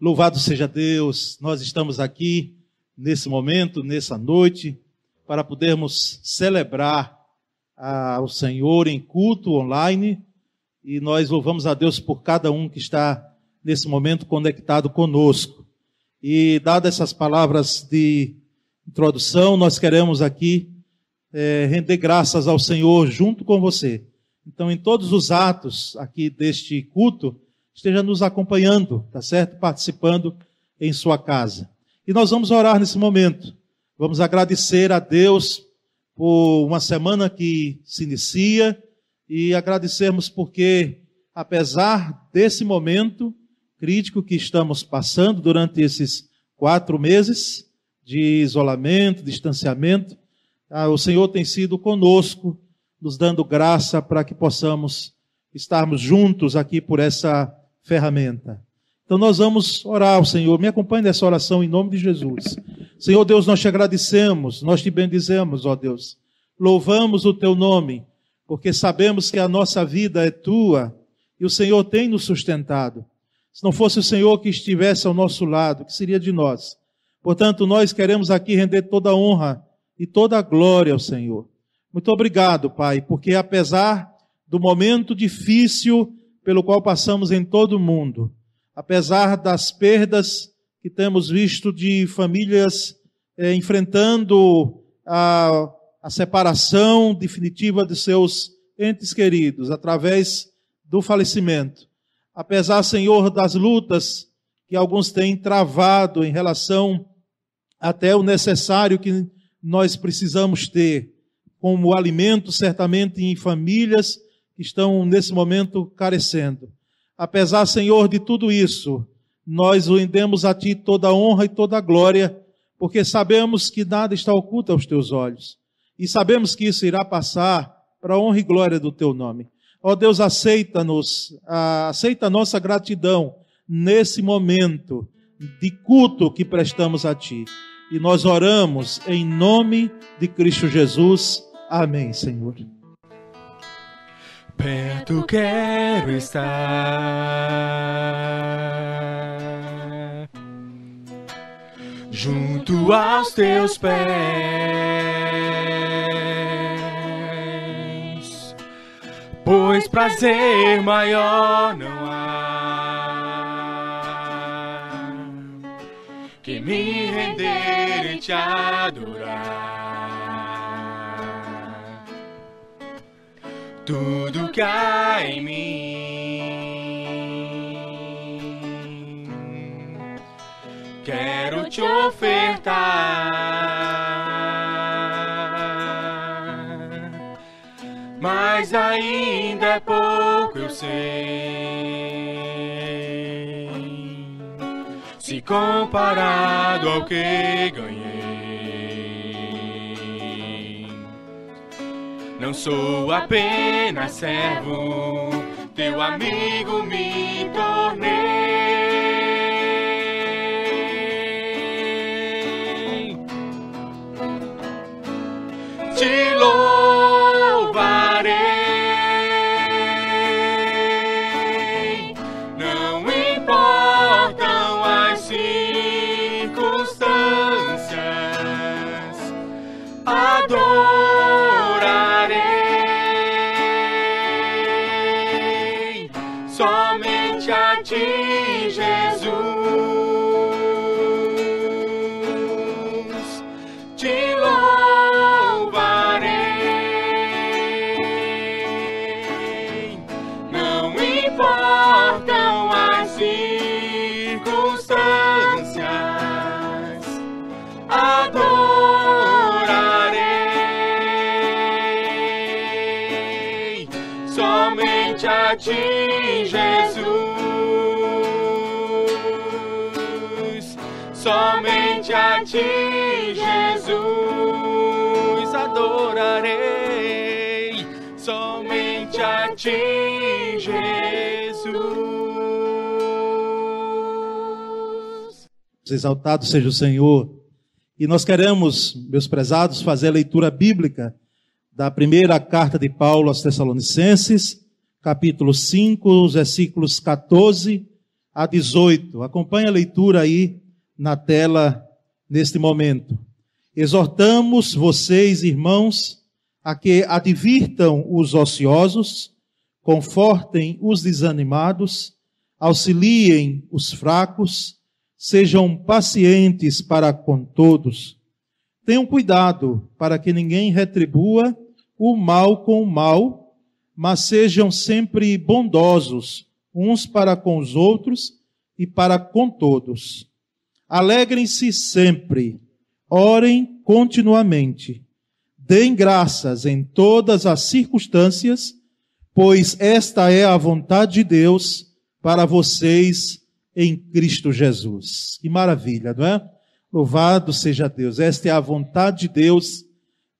Louvado seja Deus, nós estamos aqui nesse momento, nessa noite, para podermos celebrar ao Senhor em culto online, e nós louvamos a Deus por cada um que está nesse momento conectado conosco. E dadas essas palavras de introdução, nós queremos aqui render graças ao Senhor junto com você. Então, em todos os atos aqui deste culto, esteja nos acompanhando, tá certo? Participando em sua casa. E nós vamos orar nesse momento. Vamos agradecer a Deus por uma semana que se inicia e agradecermos porque, apesar desse momento crítico que estamos passando durante esses 4 meses de isolamento, distanciamento, o Senhor tem sido conosco, nos dando graça para que possamos estarmos juntos aqui por essa ferramenta. Então nós vamos orar ao Senhor. Me acompanhe nessa oração em nome de Jesus. Senhor Deus, nós te agradecemos, nós te bendizemos, ó Deus. Louvamos o teu nome, porque sabemos que a nossa vida é tua e o Senhor tem nos sustentado. Se não fosse o Senhor que estivesse ao nosso lado, o que seria de nós? Portanto, nós queremos aqui render toda a honra e toda a glória ao Senhor. Muito obrigado, Pai, porque apesar do momento difícil pelo qual passamos em todo o mundo, apesar das perdas que temos visto de famílias enfrentando a separação definitiva de seus entes queridos, através do falecimento, apesar, Senhor, das lutas que alguns têm travado em relação até o necessário que nós precisamos ter, como alimento, certamente, em famílias que estão, nesse momento, carecendo. Apesar, Senhor, de tudo isso, nós rendemos a Ti toda a honra e toda a glória, porque sabemos que nada está oculto aos Teus olhos. E sabemos que isso irá passar para a honra e glória do Teu nome. Ó Deus, aceita-nos, aceita a nossa gratidão nesse momento de culto que prestamos a Ti. E nós oramos em nome de Cristo Jesus. Amém, Senhor. Perto quero estar, junto aos teus pés, pois prazer maior não há que me render e te adorar. Tudo que há em mim quero te ofertar, mas ainda é pouco, eu sei, se comparado ao que ganhei. Não sou apenas servo, teu amigo me tornei. Te louvarei, não importam as circunstâncias, somente a ti, Jesus, te louvarei, não importam as circunstâncias, adorarei, somente a ti, Jesus, somente a ti, Jesus, adorarei, somente a ti, Jesus. Exaltado seja o Senhor. E nós queremos, meus prezados, fazer a leitura bíblica da primeira carta de Paulo aos Tessalonicenses, capítulo 5, os versículos 14 a 18. Acompanhe a leitura aí na tela neste momento. Exortamos vocês, irmãos, a que advirtam os ociosos, confortem os desanimados, auxiliem os fracos, sejam pacientes para com todos. Tenham cuidado para que ninguém retribua o mal com o mal, mas sejam sempre bondosos uns para com os outros e para com todos. Alegrem-se sempre, orem continuamente, deem graças em todas as circunstâncias, pois esta é a vontade de Deus para vocês em Cristo Jesus. Que maravilha, não é? Louvado seja Deus. Esta é a vontade de Deus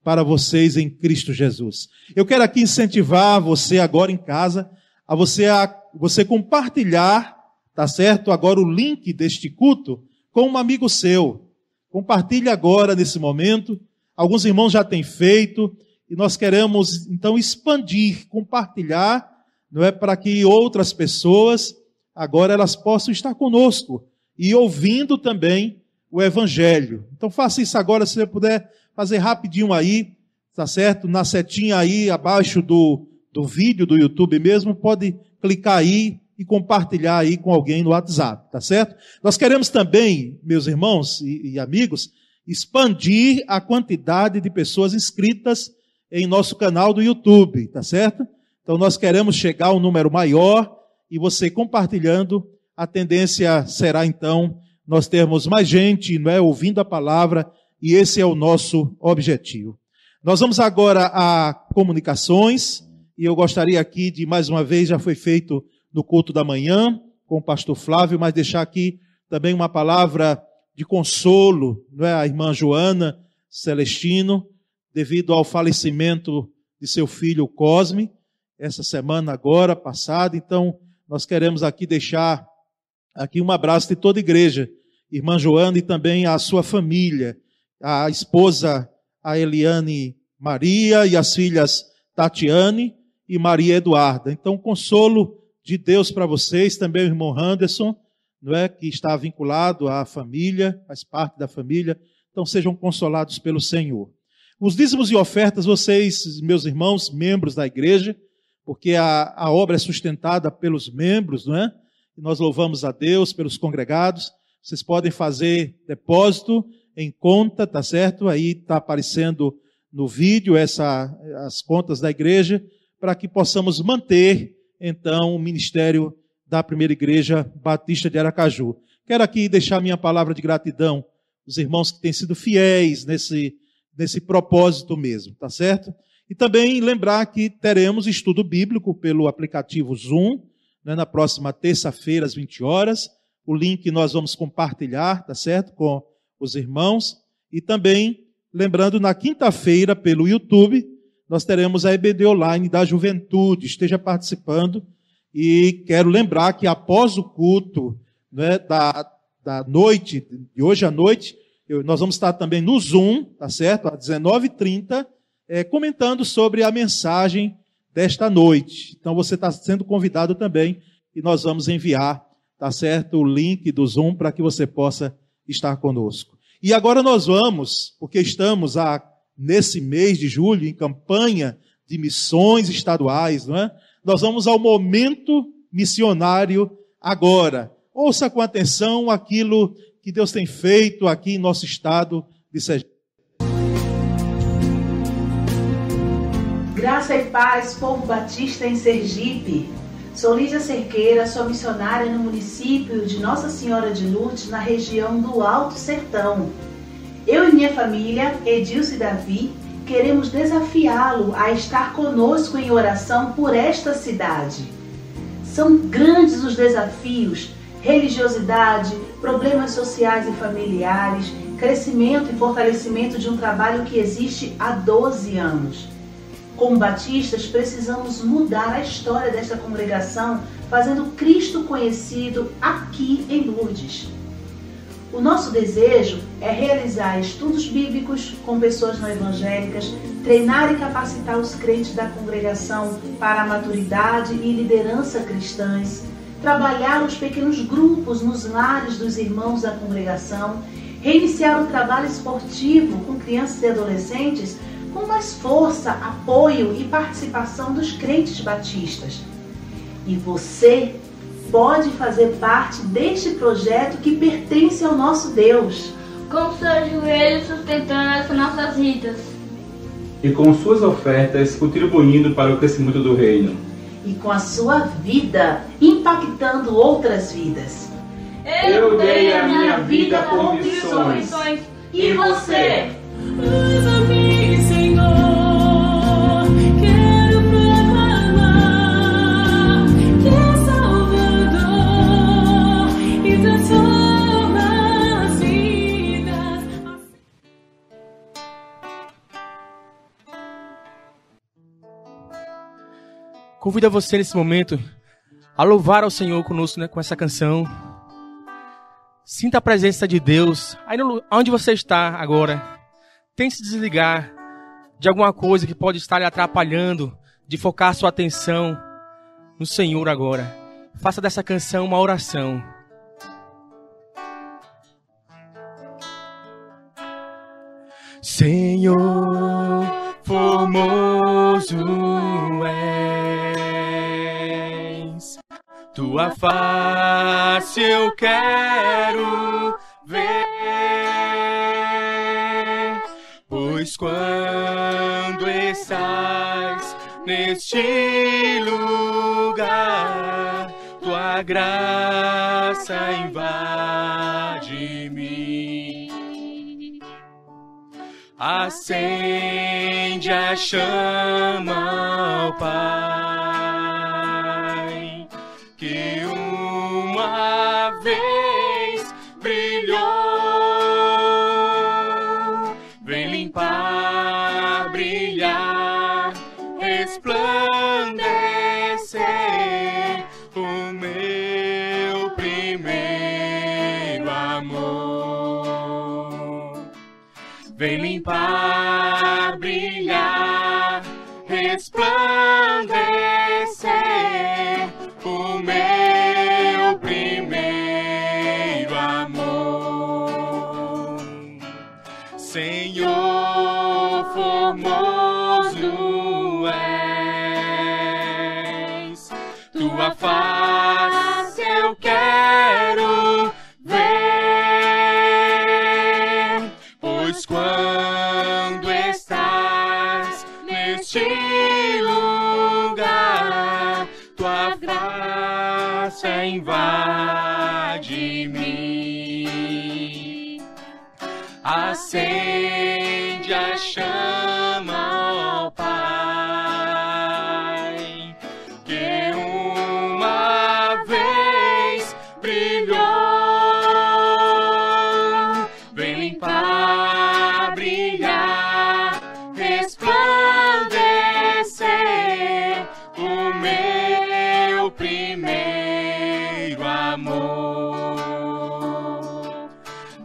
para vocês em Cristo Jesus. Eu quero aqui incentivar você agora em casa a você compartilhar, tá certo? Agora o link deste culto com um amigo seu. Compartilhe agora nesse momento. Alguns irmãos já têm feito e nós queremos então expandir, compartilhar, não é, para que outras pessoas agora elas possam estar conosco e ouvindo também o Evangelho. Então faça isso agora, se você puder fazer rapidinho aí, tá certo? Na setinha aí abaixo do vídeo do YouTube mesmo, pode clicar aí e compartilhar aí com alguém no WhatsApp, tá certo? Nós queremos também, meus irmãos e amigos, expandir a quantidade de pessoas inscritas em nosso canal do YouTube, tá certo? Então nós queremos chegar a um número maior e você compartilhando, a tendência será então nós termos mais gente, não é, ouvindo a palavra, e esse é o nosso objetivo. Nós vamos agora a comunicações, e eu gostaria aqui de, mais uma vez, já foi feito no culto da manhã, com o pastor Flávio, mas deixar aqui também uma palavra de consolo, não é, a irmã Joana Celestino, devido ao falecimento de seu filho Cosme, essa semana agora, passada. Então, nós queremos aqui deixar aqui um abraço de toda a igreja, irmã Joana, e também a sua família, a esposa, a Eliane Maria, e as filhas Tatiane e Maria Eduarda. Então, consolo de Deus para vocês, também o irmão Anderson, não é, que está vinculado à família, faz parte da família. Então, sejam consolados pelo Senhor. Os dízimos e ofertas, vocês, meus irmãos, membros da igreja, porque a obra é sustentada pelos membros, não é? E nós louvamos a Deus pelos congregados. Vocês podem fazer depósito em conta, tá certo? Aí está aparecendo no vídeo as contas da igreja, para que possamos manter, então, o ministério da primeira igreja batista de Aracaju. Quero aqui deixar minha palavra de gratidão aos irmãos que têm sido fiéis nesse propósito mesmo, tá certo? E também lembrar que teremos estudo bíblico pelo aplicativo Zoom, né, na próxima terça-feira, às 20 horas. O link nós vamos compartilhar, tá certo? Com os irmãos. E também, lembrando, na quinta-feira, pelo YouTube, nós teremos a EBD Online da Juventude. Esteja participando. E quero lembrar que após o culto, né, da noite, de hoje à noite, nós vamos estar também no Zoom, tá certo? Às 19h30, comentando sobre a mensagem desta noite. Então você está sendo convidado também e nós vamos enviar, tá certo, o link do Zoom para que você possa estar conosco. E agora nós vamos, porque estamos nesse mês de julho em campanha de missões estaduais, não é? Nós vamos ao momento missionário agora. Ouça com atenção aquilo que Deus tem feito aqui em nosso estado de Sergipe. Graça e paz, povo batista em Sergipe. Sou Lídia Cerqueira, sou missionária no município de Nossa Senhora de Lourdes, na região do Alto Sertão. Eu e minha família, Edilson e Davi, queremos desafiá-lo a estar conosco em oração por esta cidade. São grandes os desafios: religiosidade, problemas sociais e familiares, crescimento e fortalecimento de um trabalho que existe há 12 anos. Como batistas, precisamos mudar a história desta congregação, fazendo Cristo conhecido aqui em Lourdes. O nosso desejo é realizar estudos bíblicos com pessoas não evangélicas, treinar e capacitar os crentes da congregação para a maturidade e liderança cristãs, trabalhar os pequenos grupos nos lares dos irmãos da congregação, reiniciar o trabalho esportivo com crianças e adolescentes com mais força, apoio e participação dos crentes batistas. E você pode fazer parte deste projeto que pertence ao nosso Deus. Com seus joelhos sustentando as nossas vidas. E com suas ofertas contribuindo para o crescimento do reino. E com a sua vida impactando outras vidas. Eu dei a minha vida por missões. E você? Usa-me, Senhor, quero proclamar que é Salvador e transforma as vidas. Convido a você nesse momento a louvar ao Senhor conosco, né, com essa canção. Sinta a presença de Deus aí onde você está agora. Tente se desligar de alguma coisa que pode estar lhe atrapalhando de focar sua atenção no Senhor agora. Faça dessa canção uma oração. Senhor, formoso és, tua face eu quero ver, pois quando estás neste lugar, tua graça invade-me. Acende a chama, ó Pai, que uma vez brilhou. Vem limpar, brilhar, resplandecer o meu primeiro amor. Vem limpar, brilhar, resplandecer o meu primeiro amor. Senhor, formoso és, tua face eu quero ver, pois quando estás neste lugar, tua graça invade-me. Acende a chama, ó Pai, que uma vez brilhou. Vem limpar, brilhar, resplandecer o meu primeiro amor.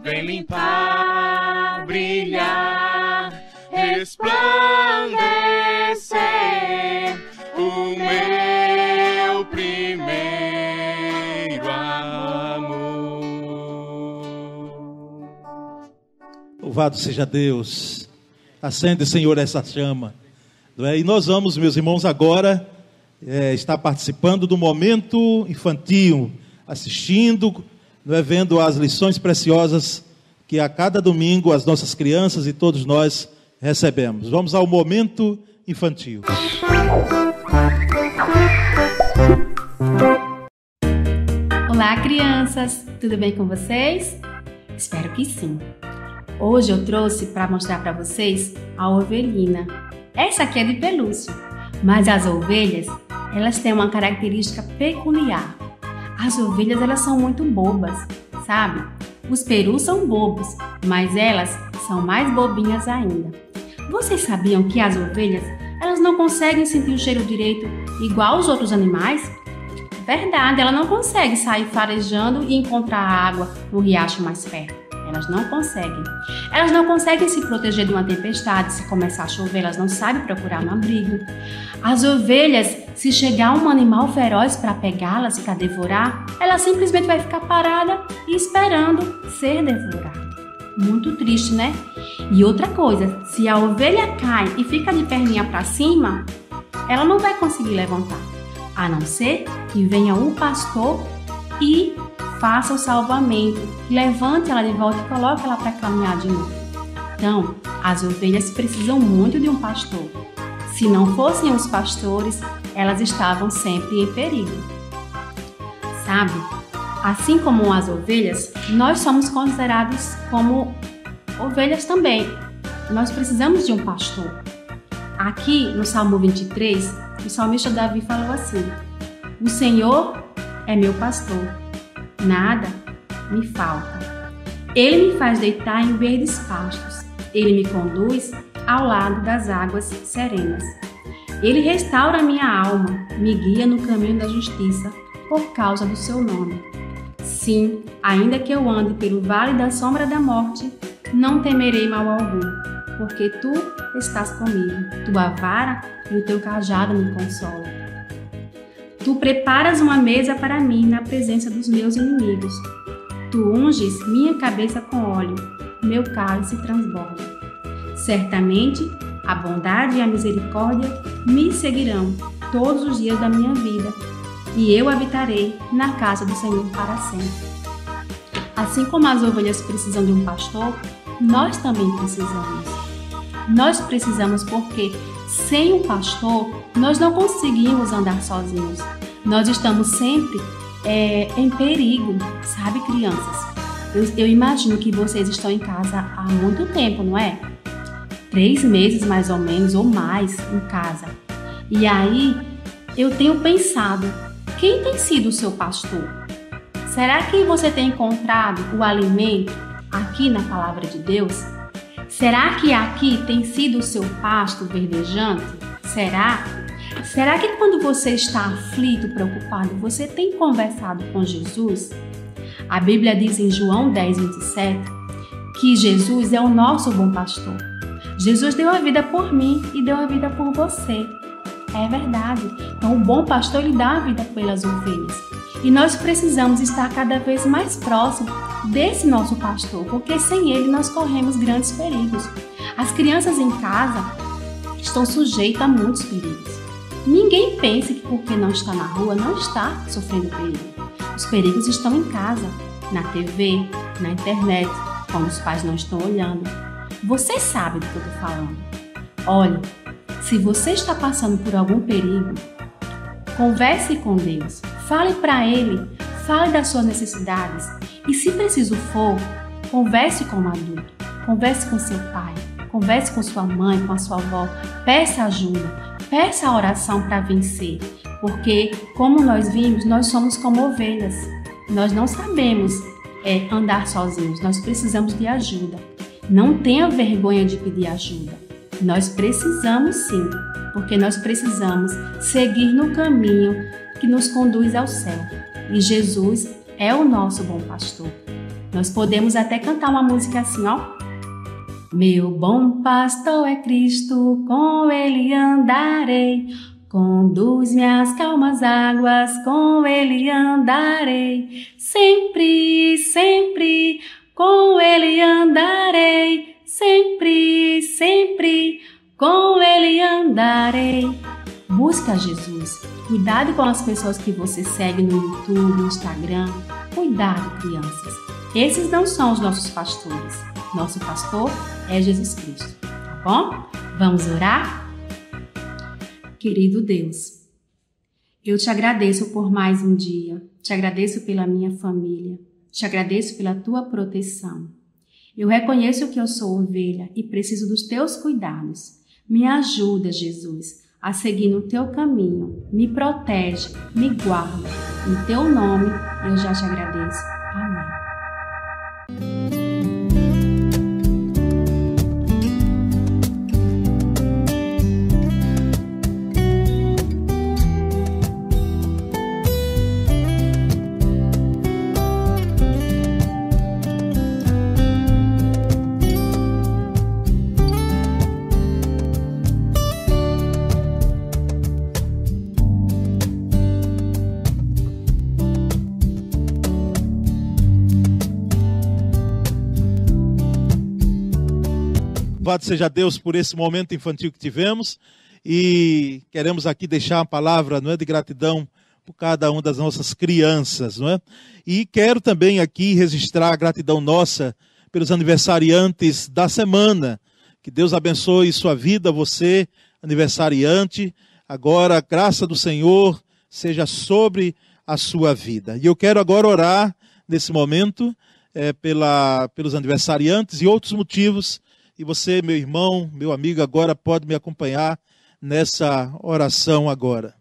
Vem limpar, brilhar, resplandecer o meu primeiro amor. Louvado seja Deus. Acende, Senhor, essa chama. E nós vamos, meus irmãos, agora estar participando do momento infantil, assistindo, vendo as lições preciosas que a cada domingo as nossas crianças e todos nós recebemos. Vamos ao momento infantil. Olá, crianças! Tudo bem com vocês? Espero que sim. Hoje eu trouxe para mostrar para vocês a ovelhina. Essa aqui é de pelúcia, mas as ovelhas, elas têm uma característica peculiar. As ovelhas, elas são muito bobas, sabe? Os perus são bobos, mas elas são mais bobinhas ainda. Vocês sabiam que as ovelhas, elas não conseguem sentir o cheiro direito igual os outros animais? Verdade, ela não consegue sair farejando e encontrar água no riacho mais perto. Elas não conseguem. Elas não conseguem se proteger de uma tempestade. Se começar a chover, elas não sabem procurar um abrigo. As ovelhas, se chegar um animal feroz para pegá-las, para devorar, ela simplesmente vai ficar parada e esperando ser devorada. Muito triste, né? E outra coisa, se a ovelha cai e fica de perninha para cima, ela não vai conseguir levantar, a não ser que venha o pastor e faça o salvamento, levante ela de volta e coloque ela para caminhar de novo. Então, as ovelhas precisam muito de um pastor. Se não fossem os pastores, elas estavam sempre em perigo. Sabe? Assim como as ovelhas, nós somos considerados como ovelhas também. Nós precisamos de um pastor. Aqui no Salmo 23, o salmista Davi falou assim: o Senhor é meu pastor, nada me falta. Ele me faz deitar em verdes pastos, ele me conduz ao lado das águas serenas. Ele restaura minha alma, me guia no caminho da justiça, por causa do seu nome. Sim, ainda que eu ande pelo vale da sombra da morte, não temerei mal algum, porque tu estás comigo. Tua vara e o teu cajado me consolam. Tu preparas uma mesa para mim na presença dos meus inimigos. Tu unges minha cabeça com óleo, meu cálice transborda. Certamente, a bondade e a misericórdia me seguirão todos os dias da minha vida, e eu habitarei na casa do Senhor para sempre. Assim como as ovelhas precisam de um pastor, nós também precisamos. Nós precisamos porque, sem um pastor, nós não conseguimos andar sozinhos. Nós estamos sempre em perigo, sabe, crianças? Eu imagino que vocês estão em casa há muito tempo, não é? 3 meses mais ou menos, ou mais, em casa. E aí, eu tenho pensado, quem tem sido o seu pastor? Será que você tem encontrado o alimento aqui na Palavra de Deus? Será que aqui tem sido o seu pasto verdejante? Será? Será que quando você está aflito, preocupado, você tem conversado com Jesus? A Bíblia diz em João 10:27 que Jesus é o nosso bom pastor. Jesus deu a vida por mim e deu a vida por você. É verdade. Então, o bom pastor, ele dá a vida pelas ovelhas. E nós precisamos estar cada vez mais próximos desse nosso pastor, porque sem ele nós corremos grandes perigos. As crianças em casa estão sujeitas a muitos perigos. Ninguém pense que porque não está na rua, não está sofrendo perigo. Os perigos estão em casa, na TV, na internet, quando os pais não estão olhando. Você sabe do que eu estou falando. Olha, se você está passando por algum perigo, converse com Deus, fale para Ele, fale das suas necessidades e, se preciso for, converse com um adulto, converse com seu pai, converse com sua mãe, com a sua avó, peça ajuda, peça a oração para vencer, porque, como nós vimos, nós somos como ovelhas, nós não sabemos andar sozinhos, nós precisamos de ajuda. Não tenha vergonha de pedir ajuda. Nós precisamos sim, porque nós precisamos seguir no caminho que nos conduz ao céu. E Jesus é o nosso bom pastor. Nós podemos até cantar uma música assim, ó. Meu bom pastor é Cristo, com ele andarei. Conduz-me às calmas águas, com ele andarei. Sempre, sempre, com ele andarei. Sempre, sempre, com ele andarei. Busca Jesus. Cuidado com as pessoas que você segue no YouTube, no Instagram. Cuidado, crianças. Esses não são os nossos pastores. Nosso pastor é Jesus Cristo, tá bom? Vamos orar? Querido Deus, eu te agradeço por mais um dia. Te agradeço pela minha família. Te agradeço pela tua proteção. Eu reconheço que eu sou ovelha e preciso dos teus cuidados. Me ajuda, Jesus, a seguir no teu caminho. Me protege, me guarda. Em teu nome eu já te agradeço. Amém. Louvado seja Deus por esse momento infantil que tivemos e queremos aqui deixar uma palavra, não é, de gratidão por cada uma das nossas crianças, não é? E quero também aqui registrar a gratidão nossa pelos aniversariantes da semana. Que Deus abençoe sua vida, você, aniversariante. Agora, a graça do Senhor seja sobre a sua vida. E eu quero agora orar nesse momento pelos aniversariantes e outros motivos. E você, meu irmão, meu amigo, agora pode me acompanhar nessa oração agora.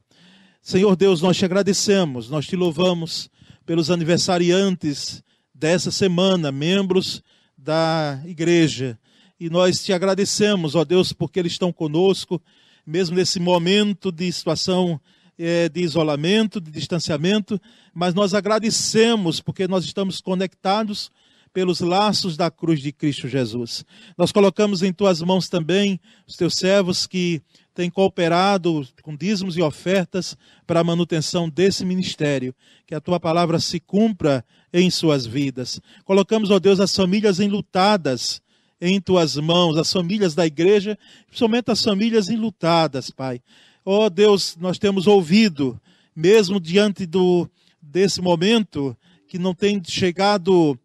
Senhor Deus, nós te agradecemos, nós te louvamos pelos aniversariantes dessa semana, membros da igreja. E nós te agradecemos, ó Deus, porque eles estão conosco, mesmo nesse momento de situação de isolamento, de distanciamento, mas nós agradecemos porque nós estamos conectados pelos laços da cruz de Cristo Jesus. Nós colocamos em tuas mãos também os teus servos que têm cooperado com dízimos e ofertas para a manutenção desse ministério. Que a tua palavra se cumpra em suas vidas. Colocamos, ó Deus, as famílias enlutadas em tuas mãos, as famílias da igreja, principalmente as famílias enlutadas, Pai. Ó Deus, nós temos ouvido, mesmo diante desse momento, que não tem chegado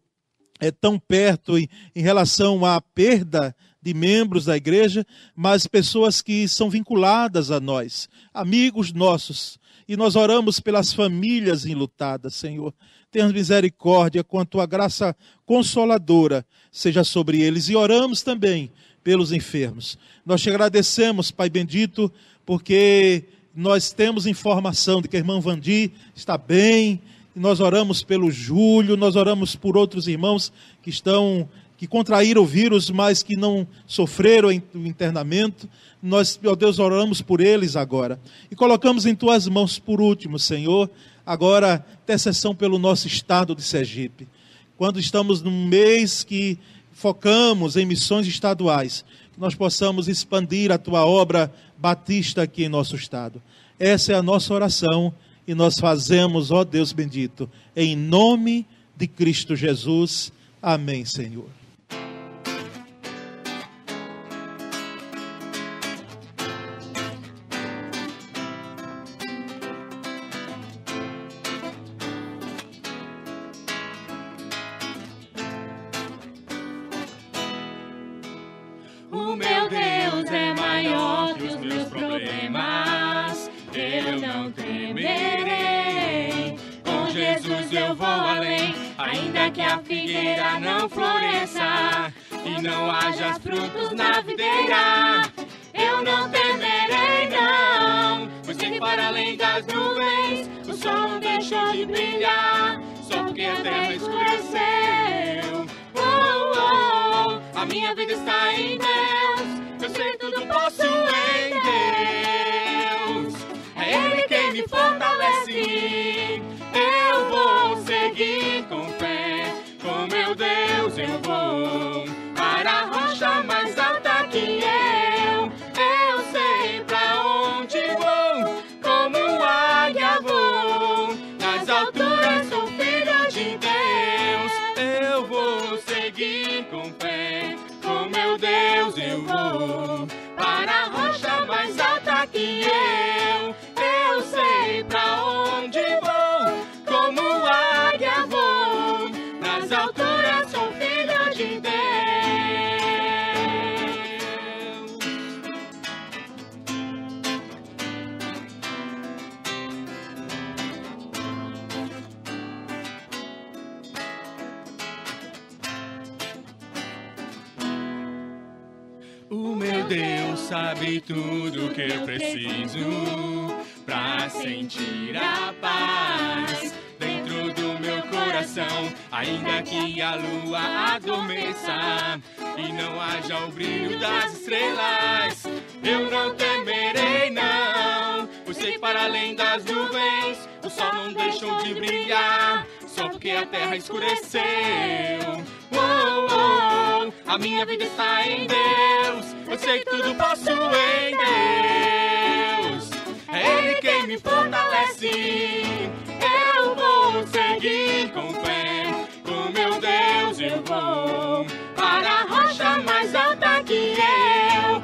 tão perto em relação à perda de membros da igreja, mas pessoas que são vinculadas a nós, amigos nossos, e nós oramos pelas famílias enlutadas, Senhor. Tenha misericórdia com a tua graça consoladora seja sobre eles, e oramos também pelos enfermos. Nós te agradecemos, Pai bendito, porque nós temos informação de que a irmã Vandi está bem. Nós oramos pelo Júlio, nós oramos por outros irmãos que contraíram o vírus, mas que não sofreram o internamento. Nós, ó Deus, oramos por eles agora. E colocamos em tuas mãos, por último, Senhor, agora intercessão pelo nosso estado de Sergipe. Quando estamos num mês que focamos em missões estaduais, que nós possamos expandir a tua obra batista aqui em nosso estado. Essa é a nossa oração. E nós fazemos, ó Deus bendito, em nome de Cristo Jesus. Amém, Senhor. O meu Deus é maior que os meus problemas. Eu não temerei. Com Jesus eu vou além. Ainda que a figueira não floresça e não haja frutos na videira, eu não temerei não. Pois sei que para além das nuvens o sol não deixou de brilhar, só porque a terra escureceu. Oh, oh, oh. A minha vida está em Deus. Eu sei tudo posso em Deus. É Ele quem me fortalece. Eu vou seguir com fé. Com meu Deus eu vou para a rocha mais alta que eu. Eu sei pra onde vou. Como águia vou. Nas alturas sou filho de Deus. Eu vou seguir com fé. Com meu Deus eu vou para a rocha mais alta que eu. Eu sei pra onde vou, como águia vou, nas alturas sou filho de Deus. O meu Deus sabe tudo que eu preciso pra sentir a paz dentro do meu coração. Ainda que a lua adormeça e não haja o brilho das estrelas, eu não temerei não. Pois sei que para além das nuvens o sol não deixou de brilhar, só porque a terra escureceu. Oh, oh, oh. A minha vida está em Deus. Eu sei que tudo posso em Deus. É Ele quem me fortalece. Eu vou seguir com fé. Com meu Deus eu eu vou para a rocha mais alta que eu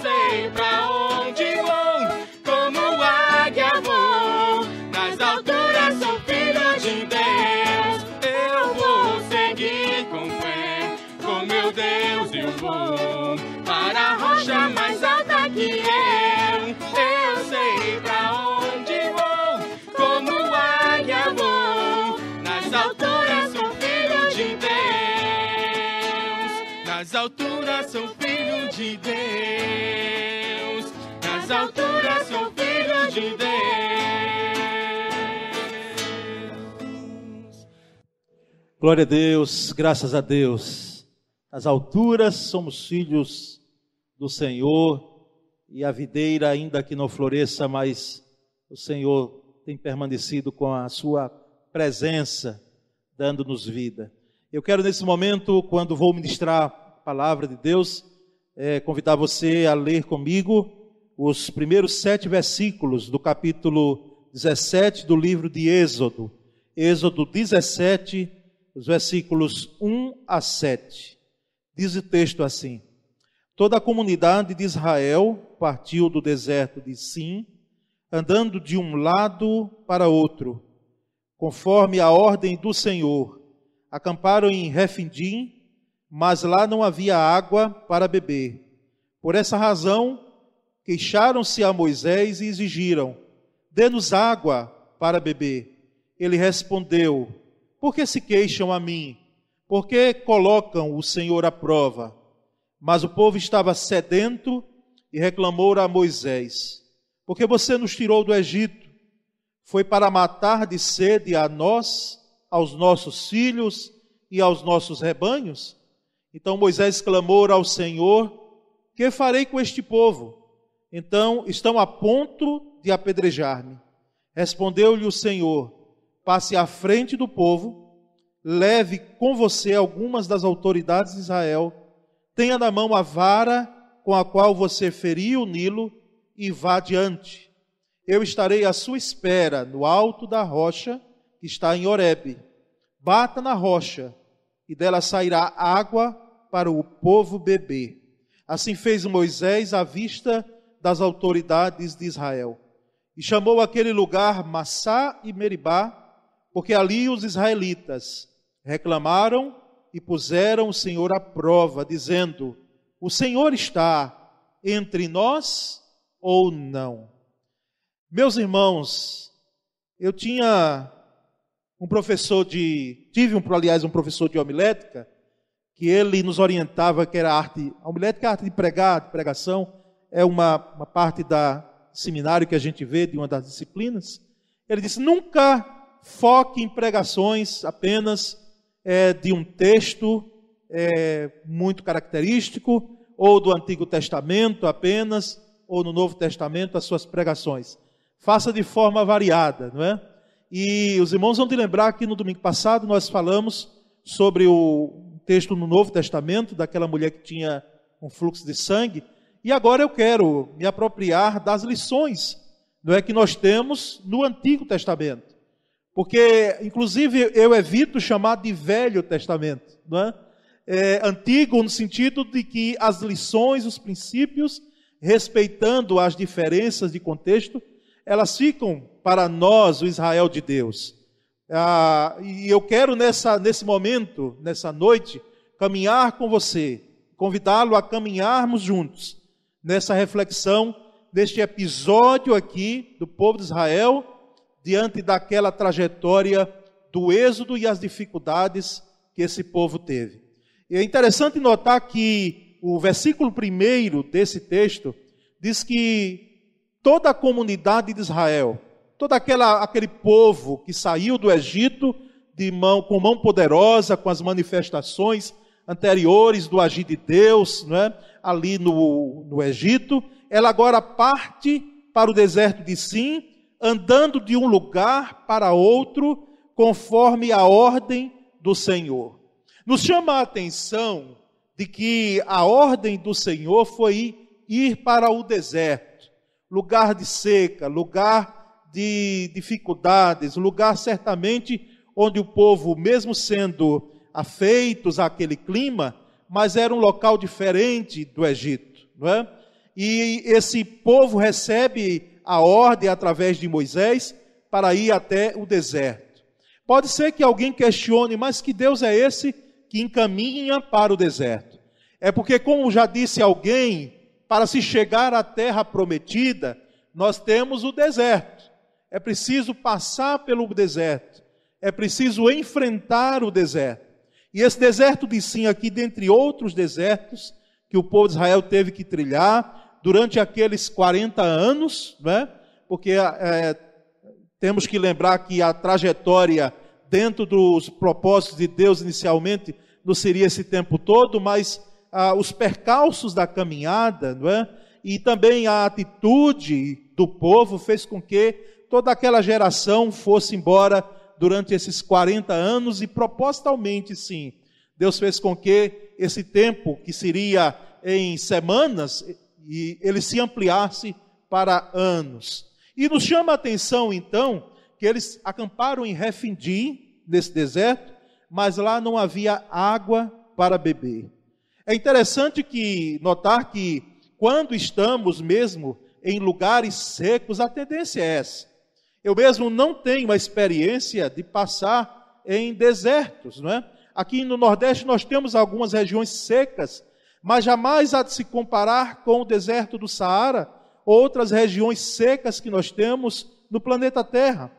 sei pra onde vou, como águia vou, nas alturas sou filho de Deus, eu vou seguir com fé, com meu Deus eu vou para a rocha mais alta que eu sei pra onde vou, como águia vou, nas alturas sou filho de Deus, nas alturas sou filho de Deus, nas alturas sou filho de Deus. Glória a Deus, graças a Deus. Nas alturas somos filhos do Senhor, e a videira ainda que não floresça, mas o Senhor tem permanecido com a sua presença, dando-nos vida. Eu quero nesse momento, quando vou ministrar a palavra de Deus, convidar você a ler comigo os primeiros 7 versículos do capítulo 17 do livro de Êxodo. Êxodo 17, os versículos 1 a 7. Diz o texto assim: Toda a comunidade de Israel partiu do deserto de Sim, andando de um lado para outro, conforme a ordem do Senhor. Acamparam em Refidim, mas lá não havia água para beber. Por essa razão, queixaram-se a Moisés e exigiram: dê-nos água para beber. Ele respondeu: por que se queixam a mim? Por que colocam o Senhor à prova? Mas o povo estava sedento e reclamou a Moisés: porque você nos tirou do Egito? Foi para matar de sede a nós, aos nossos filhos e aos nossos rebanhos? Então Moisés clamou ao Senhor: que farei com este povo? Então estão a ponto de apedrejar-me. Respondeu-lhe o Senhor: passe à frente do povo, leve com você algumas das autoridades de Israel, tenha na mão a vara com a qual você feriu o Nilo e vá adiante. Eu estarei à sua espera no alto da rocha que está em Horebe. Bata na rocha e dela sairá água para o povo beber. Assim fez Moisés à vista das autoridades de Israel. E chamou aquele lugar Massá e Meribá, porque ali os israelitas reclamaram e puseram o Senhor à prova, dizendo: o Senhor está entre nós ou não? Meus irmãos, eu tive um professor de homilética, que ele nos orientava que era a homilética é a arte de pregar, de pregação, é uma parte da seminário que a gente vê, de uma das disciplinas. Ele disse: nunca foque em pregações apenas de um texto muito característico, ou do Antigo Testamento apenas, ou no Novo Testamento, as suas pregações. Faça de forma variada, não é? E os irmãos vão te lembrar que no domingo passado nós falamos sobre o texto no Novo Testamento, daquela mulher que tinha um fluxo de sangue, e agora eu quero me apropriar das lições, não é, que nós temos no Antigo Testamento. Porque, inclusive, eu evito chamar de Velho Testamento, não é? Antigo no sentido de que as lições, os princípios, respeitando as diferenças de contexto, elas ficam para nós, o Israel de Deus. E eu quero nesse momento, nessa noite, caminhar com você, convidá-lo a caminharmos juntos nessa reflexão, neste episódio aqui do povo de Israel, diante daquela trajetória do êxodo e as dificuldades que esse povo teve. E é interessante notar que o versículo 1 desse texto diz que toda a comunidade de Israel, todo aquele povo que saiu do Egito com mão poderosa, com as manifestações anteriores do agir de Deus, não é? Ali no Egito, ela agora parte para o deserto de Sim, andando de um lugar para outro, conforme a ordem do Senhor. Nos chama a atenção de que a ordem do Senhor foi ir para o deserto, lugar de seca, lugar de dificuldades, lugar certamente onde o povo, mesmo sendo afeitos àquele clima, mas era um local diferente do Egito, não é? E esse povo recebe a ordem através de Moisés para ir até o deserto. Pode ser que alguém questione, mas que Deus é esse que encaminha para o deserto? É porque, como já disse alguém, para se chegar à terra prometida, nós temos o deserto. É preciso passar pelo deserto. É preciso enfrentar o deserto. E esse deserto de Sim aqui, dentre outros desertos que o povo de Israel teve que trilhar durante aqueles 40 anos, né? Porque temos que lembrar que a trajetória dentro dos propósitos de Deus inicialmente não seria esse tempo todo, mas os percalços da caminhada, não é? E também a atitude do povo fez com que toda aquela geração fosse embora durante esses 40 anos e propositalmente, sim, Deus fez com que esse tempo, que seria em semanas, e ele se ampliasse para anos. E nos chama a atenção, então, que eles acamparam em Refidim, nesse deserto, mas lá não havia água para beber. É interessante notar que quando estamos mesmo em lugares secos, a tendência é essa. Eu mesmo não tenho a experiência de passar em desertos, não é? Aqui no Nordeste nós temos algumas regiões secas, mas jamais há de se comparar com o deserto do Saara, ou outras regiões secas que nós temos no planeta Terra,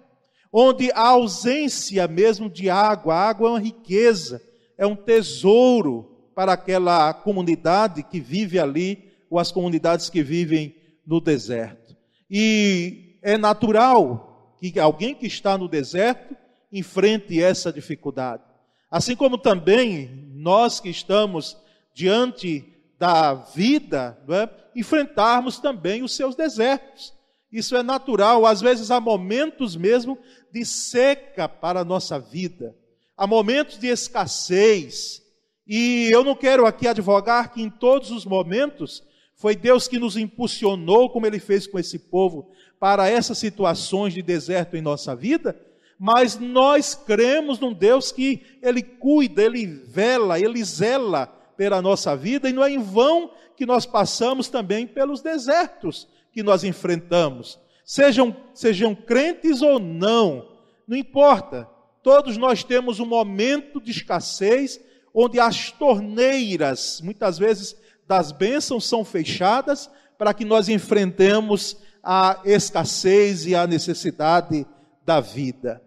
onde a ausência mesmo de água, a água é uma riqueza, é um tesouro para aquela comunidade que vive ali, ou as comunidades que vivem no deserto. E é natural que alguém que está no deserto enfrente essa dificuldade. Assim como também nós que estamos diante da vida, não é? Enfrentarmos também os seus desertos. Isso é natural, às vezes há momentos mesmo de seca para a nossa vida. Há momentos de escassez. E eu não quero aqui advogar que em todos os momentos foi Deus que nos impulsionou, como Ele fez com esse povo, para essas situações de deserto em nossa vida, mas nós cremos num Deus que Ele cuida, Ele vela, Ele zela pela nossa vida, e não é em vão que nós passamos também pelos desertos que nós enfrentamos. Sejam crentes ou não importa. Todos nós temos um momento de escassez, onde as torneiras, muitas vezes, das bênçãos são fechadas, para que nós enfrentemos a escassez e a necessidade da vida.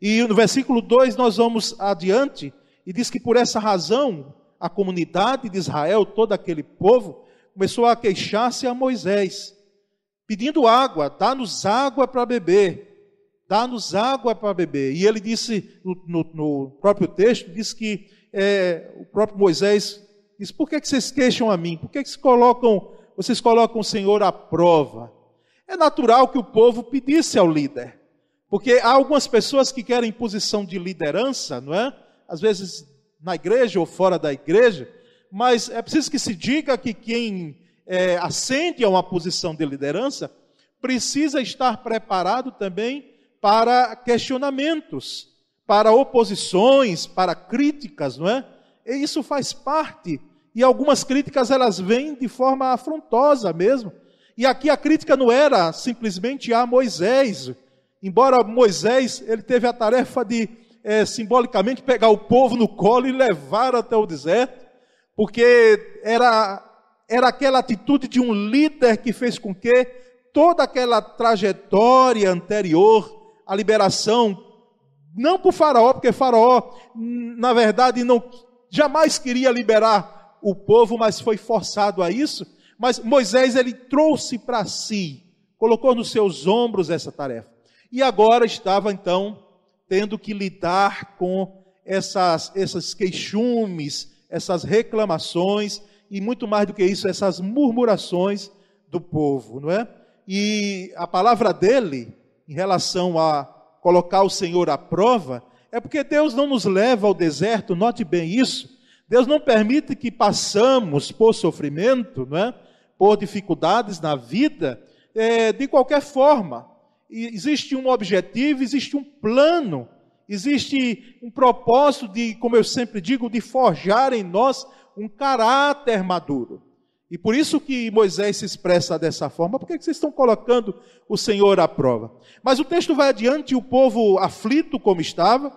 E no versículo 2 nós vamos adiante, e diz que por essa razão, a comunidade de Israel, todo aquele povo, começou a queixar-se a Moisés, pedindo água, dá-nos água para beber, dá-nos água para beber. E ele disse, no próprio texto, diz que o próprio Moisés diz, por que vocês queixam a mim? Por que vocês colocam o Senhor à prova? É natural que o povo pedisse ao líder, porque há algumas pessoas que querem posição de liderança, não é? Às vezes na igreja ou fora da igreja, mas é preciso que se diga que quem ascende a uma posição de liderança precisa estar preparado também para questionamentos, para oposições, para críticas, não é? E isso faz parte, e algumas críticas elas vêm de forma afrontosa mesmo. E aqui a crítica não era simplesmente a Moisés, embora Moisés ele teve a tarefa de simbolicamente pegar o povo no colo e levar até o deserto, porque era aquela atitude de um líder que fez com que toda aquela trajetória anterior, a liberação, não por Faraó, porque Faraó, na verdade, jamais queria liberar o povo, mas foi forçado a isso. Mas Moisés, ele trouxe para si, colocou nos seus ombros essa tarefa. E agora estava, então, tendo que lidar com esses queixumes, essas reclamações, e muito mais do que isso, essas murmurações do povo, não é? E a palavra dele, em relação a colocar o Senhor à prova, é porque Deus não nos leva ao deserto, note bem isso, Deus não permite que passamos por sofrimento, não é? Por dificuldades na vida, de qualquer forma. E existe um objetivo, existe um plano, Existe um propósito de, como eu sempre digo, de forjar em nós um caráter maduro. E por isso que Moisés se expressa dessa forma. Por que vocês estão colocando o Senhor à prova? Mas o texto vai adiante, e o povo aflito como estava,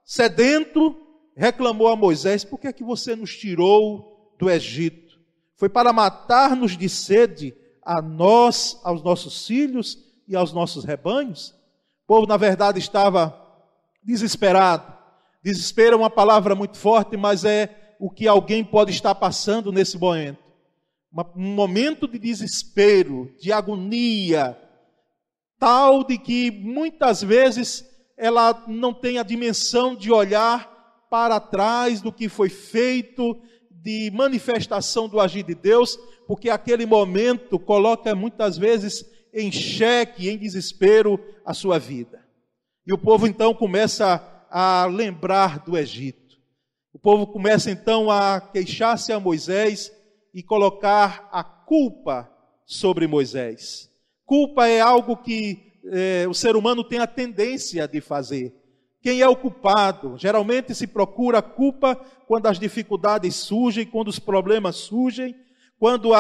sedento, reclamou a Moisés: por que é que você nos tirou do Egito? Foi para matar-nos de sede a nós, aos nossos filhos e aos nossos rebanhos? O povo, na verdade, estava desesperado. Desespero é uma palavra muito forte, mas é o que alguém pode estar passando nesse momento. Um momento de desespero, de agonia, tal de que muitas vezes ela não tem a dimensão de olhar para trás do que foi feito, de manifestação do agir de Deus, porque aquele momento coloca muitas vezes em xeque, em desespero a sua vida. E o povo então começa a lembrar do Egito. O povo começa então a queixar-se a Moisés e colocar a culpa sobre Moisés. Culpa é algo que o ser humano tem a tendência de fazer. Quem é o culpado? Geralmente se procura a culpa quando as dificuldades surgem, quando os problemas surgem, quando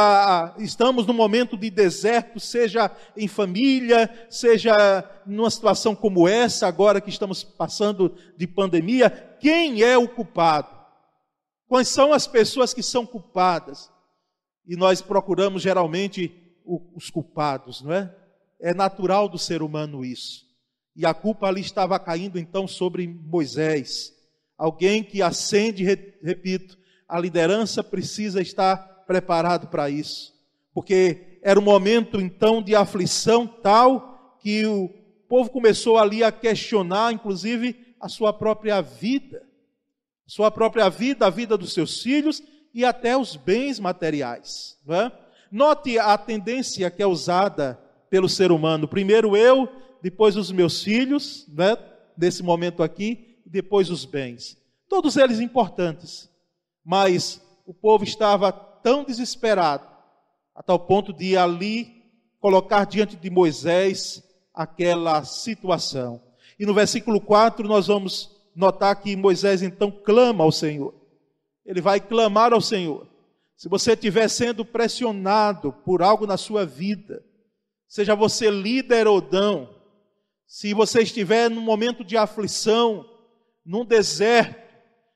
estamos num momento de deserto, seja em família, seja numa situação como essa, agora que estamos passando de pandemia. Quem é o culpado? Quais são as pessoas que são culpadas? E nós procuramos geralmente os culpados, não é? É natural do ser humano isso. E a culpa ali estava caindo então sobre Moisés. Alguém que ascende, repito, a liderança precisa estar preparado para isso. Porque era um momento então de aflição tal que o povo começou ali a questionar, inclusive, a sua própria vida. Sua própria vida, a vida dos seus filhos e até os bens materiais. Não é? Note a tendência que é usada pelo ser humano. Primeiro eu, depois os meus filhos, né? Nesse momento aqui, e depois os bens. Todos eles importantes. Mas o povo estava tão desesperado, a tal ponto de ali colocar diante de Moisés aquela situação. E no versículo 4 nós vamos notar que Moisés então clama ao Senhor. Ele vai clamar ao Senhor. Se você estiver sendo pressionado por algo na sua vida, seja você líder ou não, se você estiver num momento de aflição, num deserto,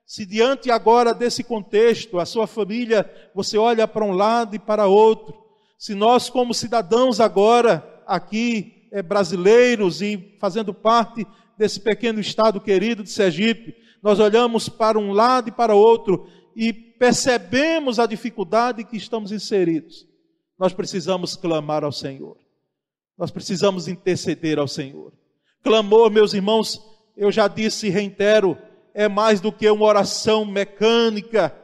se diante agora desse contexto, a sua família, você olha para um lado e para outro, se nós como cidadãos agora, aqui, brasileiros e fazendo parte desse pequeno estado querido de Sergipe, nós olhamos para um lado e para outro e percebemos a dificuldade que estamos inseridos, nós precisamos clamar ao Senhor. Nós precisamos interceder ao Senhor. Clamor, meus irmãos, eu já disse e reitero, é mais do que uma oração mecânica,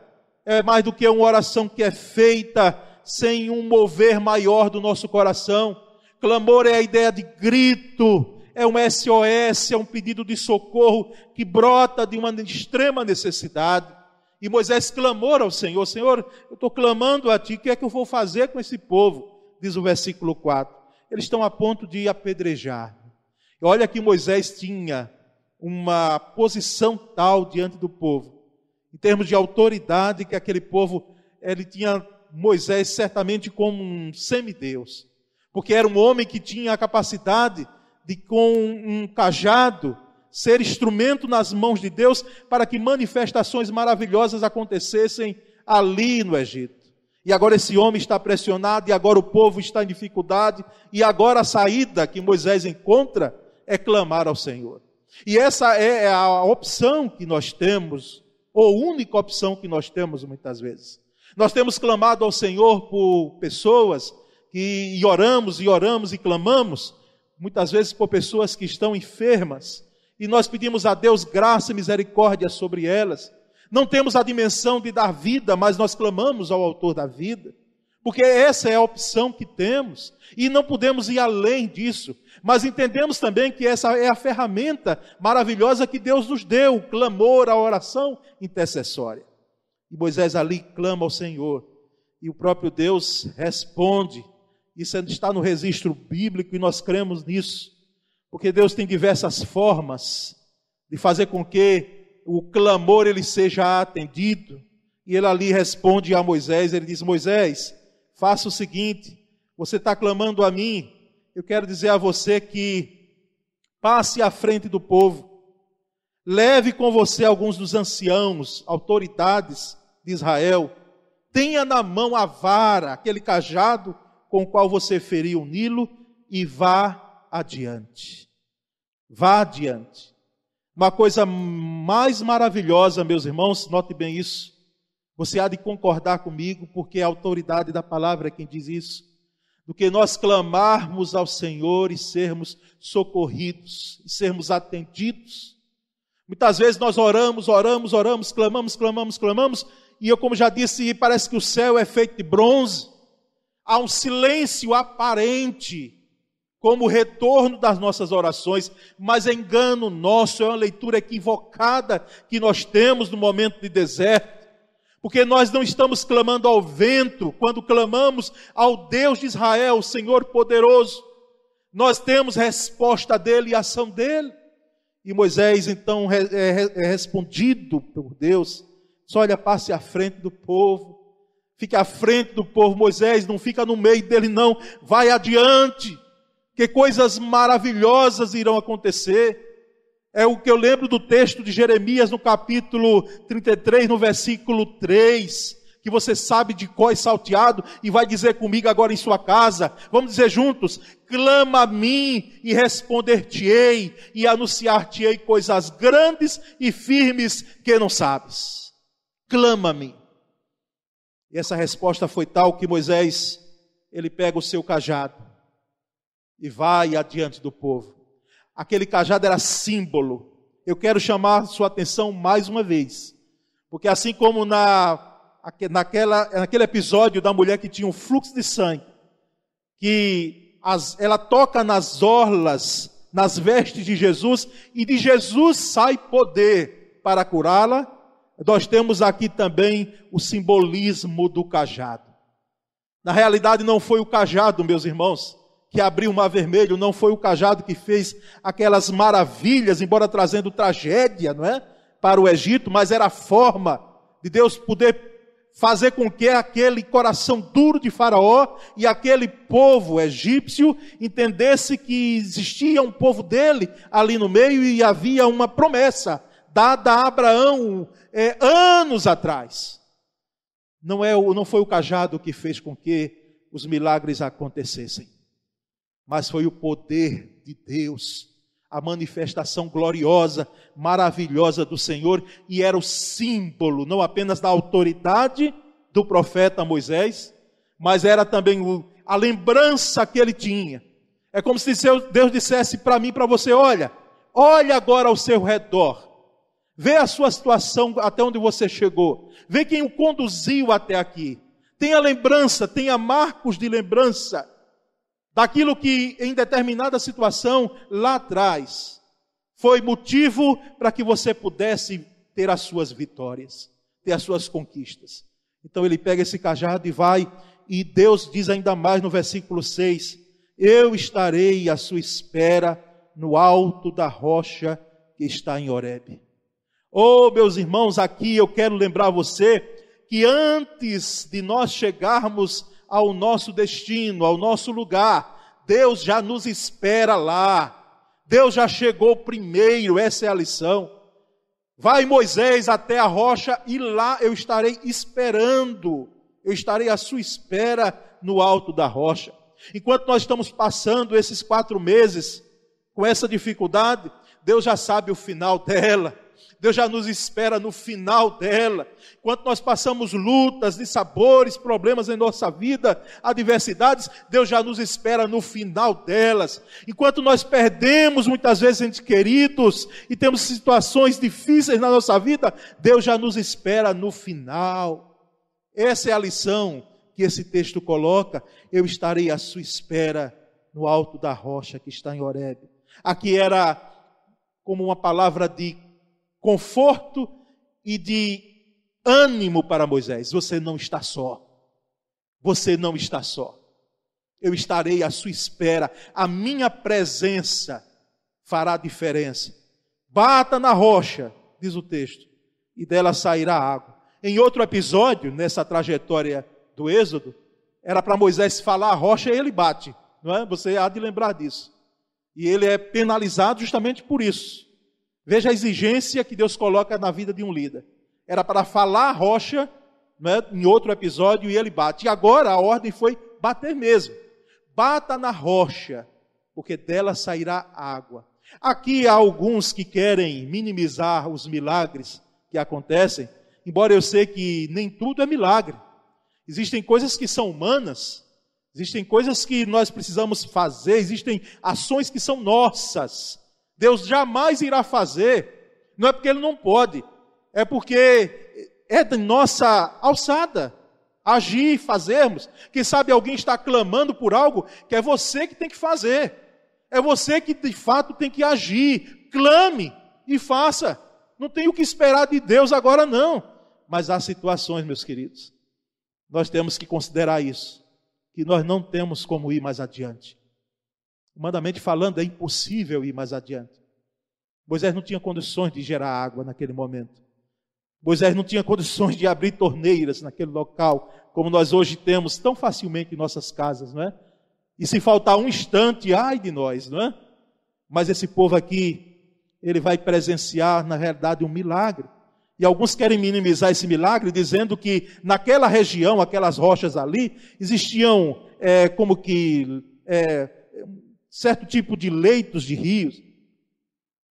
é mais do que uma oração que é feita sem um mover maior do nosso coração. Clamor é a ideia de grito, é um SOS, é um pedido de socorro que brota de uma extrema necessidade. E Moisés clamou ao Senhor: Senhor, eu estou clamando a Ti, o que é que eu vou fazer com esse povo? Diz o versículo 4. Eles estão a ponto de apedrejar. E olha que Moisés tinha uma posição tal diante do povo, em termos de autoridade, que aquele povo, ele tinha Moisés certamente como um semideus, porque era um homem que tinha a capacidade de, com um cajado, ser instrumento nas mãos de Deus para que manifestações maravilhosas acontecessem ali no Egito. E agora esse homem está pressionado, e agora o povo está em dificuldade, e agora a saída que Moisés encontra é clamar ao Senhor. E essa é a opção que nós temos, ou única opção que nós temos muitas vezes. Nós temos clamado ao Senhor por pessoas e oramos e clamamos, muitas vezes por pessoas que estão enfermas, e nós pedimos a Deus graça e misericórdia sobre elas. Não temos a dimensão de dar vida, mas nós clamamos ao autor da vida, porque essa é a opção que temos, e não podemos ir além disso, mas entendemos também que essa é a ferramenta maravilhosa que Deus nos deu, o clamor, a oração intercessória. E Moisés ali clama ao Senhor, e o próprio Deus responde. Isso está no registro bíblico e nós cremos nisso, porque Deus tem diversas formas de fazer com que o clamor ele seja atendido. E ele ali responde a Moisés, ele diz: Moisés, faça o seguinte, você está clamando a mim, eu quero dizer a você que passe à frente do povo, leve com você alguns dos anciãos, autoridades de Israel, tenha na mão a vara, aquele cajado com o qual você feriu o Nilo, e vá adiante. Vá adiante. Uma coisa mais maravilhosa, meus irmãos, note bem isso, você há de concordar comigo, porque a autoridade da palavra é quem diz isso, do que nós clamarmos ao Senhor e sermos socorridos, e sermos atendidos. Muitas vezes nós oramos, clamamos, e eu, como já disse, parece que o céu é feito de bronze, há um silêncio aparente, como retorno das nossas orações, mas é engano nosso, é uma leitura equivocada que nós temos no momento de deserto, porque nós não estamos clamando ao vento, quando clamamos ao Deus de Israel, o Senhor poderoso, nós temos resposta dele e ação dele. E Moisés então é respondido por Deus, só olha, passe à frente do povo, fique à frente do povo. Moisés, não fica no meio dele não, vai adiante, que coisas maravilhosas irão acontecer. É o que eu lembro do texto de Jeremias no capítulo 33, no versículo 3, que você sabe de cor e salteado, e vai dizer comigo agora em sua casa, vamos dizer juntos: clama a mim e responder-te-ei, e anunciar-te-ei coisas grandes e firmes que não sabes. Clama a mim. E essa resposta foi tal que Moisés, ele pega o seu cajado e vai adiante do povo. Aquele cajado era símbolo. Eu quero chamar sua atenção mais uma vez, porque assim como naquele episódio da mulher que tinha um fluxo de sangue, que ela toca nas orlas, nas vestes de Jesus, e de Jesus sai poder para curá-la, nós temos aqui também o simbolismo do cajado. Na realidade não foi o cajado, meus irmãos, que abriu o Mar Vermelho, não foi o cajado que fez aquelas maravilhas, embora trazendo tragédia, não é? Para o Egito, mas era a forma de Deus poder fazer com que aquele coração duro de Faraó e aquele povo egípcio entendesse que existia um povo dele ali no meio e havia uma promessa dada a Abraão anos atrás. Não foi o cajado que fez com que os milagres acontecessem, mas foi o poder de Deus, a manifestação gloriosa, maravilhosa do Senhor, e era o símbolo, não apenas da autoridade do profeta Moisés, mas era também a lembrança que ele tinha. É como se Deus dissesse para mim e para você: olha agora ao seu redor, vê a sua situação até onde você chegou, vê quem o conduziu até aqui, tenha lembrança, tenha marcos de lembrança, daquilo que em determinada situação lá atrás foi motivo para que você pudesse ter as suas vitórias, ter as suas conquistas. Então ele pega esse cajado e vai, e Deus diz ainda mais no versículo 6, eu estarei à sua espera no alto da rocha que está em Horebe. Oh, meus irmãos, aqui eu quero lembrar você que antes de nós chegarmos ao nosso destino, ao nosso lugar, Deus já nos espera lá. Deus já chegou primeiro, essa é a lição. Vai Moisés até a rocha e lá eu estarei esperando. Eu estarei à sua espera no alto da rocha. Enquanto nós estamos passando esses 4 meses com essa dificuldade, Deus já sabe o final dela. Deus já nos espera no final dela. Enquanto nós passamos lutas, dissabores, problemas em nossa vida, adversidades, Deus já nos espera no final delas. Enquanto nós perdemos muitas vezes entes queridos e temos situações difíceis na nossa vida, Deus já nos espera no final. Essa é a lição que esse texto coloca. Eu estarei à sua espera no alto da rocha que está em Horebe. Aqui era como uma palavra de conforto e de ânimo para Moisés. Você não está só. Você não está só. Eu estarei à sua espera. A minha presença fará diferença. bata na rocha, diz o texto, e dela sairá água. Em outro episódio, nessa trajetória do Êxodo, era para Moisés falar a rocha e ele bate, não é? Você há de lembrar disso. E ele é penalizado justamente por isso. Veja a exigência que Deus coloca na vida de um líder. Era para falar a rocha, não é? Em outro episódio, e ele bate. E agora a ordem foi bater mesmo. Bata na rocha, porque dela sairá água. Aqui há alguns que querem minimizar os milagres que acontecem, embora eu sei que nem tudo é milagre. Existem coisas que são humanas, existem coisas que nós precisamos fazer, existem ações que são nossas. Deus jamais irá fazer, não é porque Ele não pode, é porque é de nossa alçada agir, fazermos. Quem sabe alguém está clamando por algo que é você que tem que fazer, é você que de fato tem que agir. Clame e faça, não tem o que esperar de Deus agora não. Mas há situações, meus queridos, nós temos que considerar isso, que nós não temos como ir mais adiante. Humanamente falando, é impossível ir mais adiante. Moisés não tinha condições de gerar água naquele momento. Moisés não tinha condições de abrir torneiras naquele local, como nós hoje temos tão facilmente em nossas casas, não é? E se faltar um instante, ai de nós, não é? Mas esse povo aqui, ele vai presenciar, na realidade, um milagre. E alguns querem minimizar esse milagre, dizendo que naquela região, aquelas rochas ali, existiam certo tipo de leitos de rios,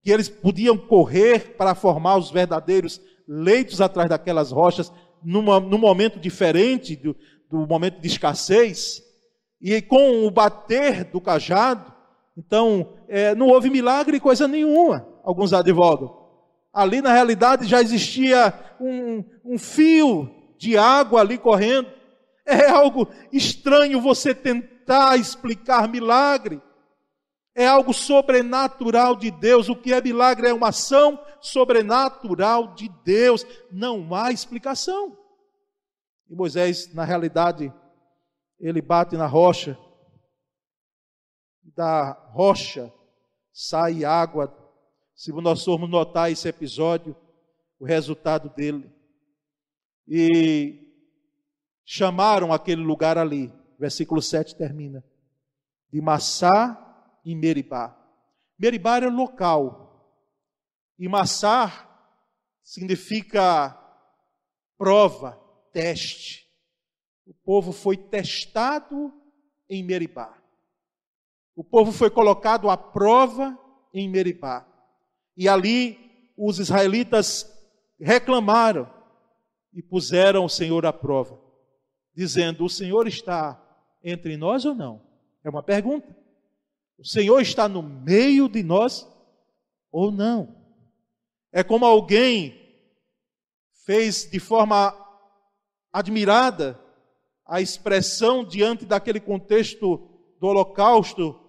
que eles podiam correr para formar os verdadeiros leitos atrás daquelas rochas, num momento diferente do momento de escassez, e com o bater do cajado, então, não houve milagre coisa nenhuma, alguns advogam. Ali, na realidade, já existia um fio de água ali correndo. É algo estranho você tentar explicar milagre. É algo sobrenatural de Deus. O que é milagre é uma ação sobrenatural de Deus. Não há explicação. E Moisés, na realidade, ele bate na rocha. Da rocha sai água. Se nós formos notar esse episódio, o resultado dele. E chamaram aquele lugar ali, versículo 7 termina, de Massá e Meribá. Meribá era local, e Massá significa prova, teste. O povo foi testado em Meribá. O povo foi colocado à prova em Meribá. E ali os israelitas reclamaram e puseram o Senhor à prova, dizendo: o Senhor está entre nós ou não? É uma pergunta. O Senhor está no meio de nós ou não? É como alguém fez de forma admirada a expressão diante daquele contexto do Holocausto,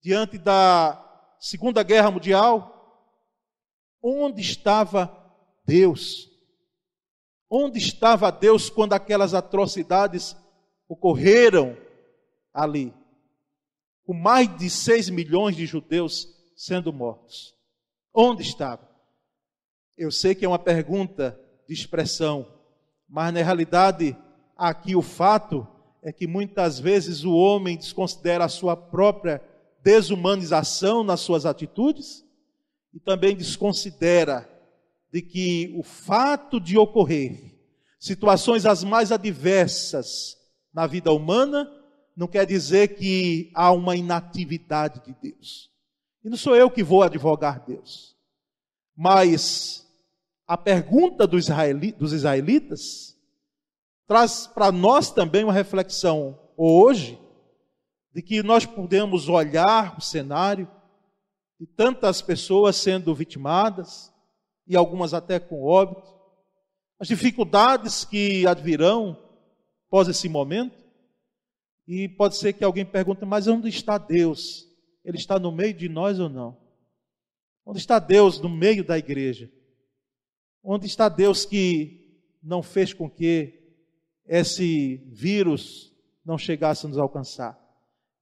diante da Segunda Guerra Mundial. Onde estava Deus? Onde estava Deus quando aquelas atrocidades ocorreram ali? Com mais de 6 milhões de judeus sendo mortos. Onde estava? Eu sei que é uma pergunta de expressão, mas na realidade, aqui o fato é que muitas vezes o homem desconsidera a sua própria desumanização nas suas atitudes e também desconsidera de que o fato de ocorrer situações as mais adversas na vida humana não quer dizer que há uma inatividade de Deus. E não sou eu que vou advogar Deus, mas a pergunta dos israelitas traz para nós também uma reflexão hoje, de que nós podemos olhar o cenário de tantas pessoas sendo vitimadas, e algumas até com óbito, as dificuldades que advirão após esse momento, e pode ser que alguém pergunte: mas onde está Deus? Ele está no meio de nós ou não? Onde está Deus no meio da igreja? Onde está Deus que não fez com que esse vírus não chegasse a nos alcançar?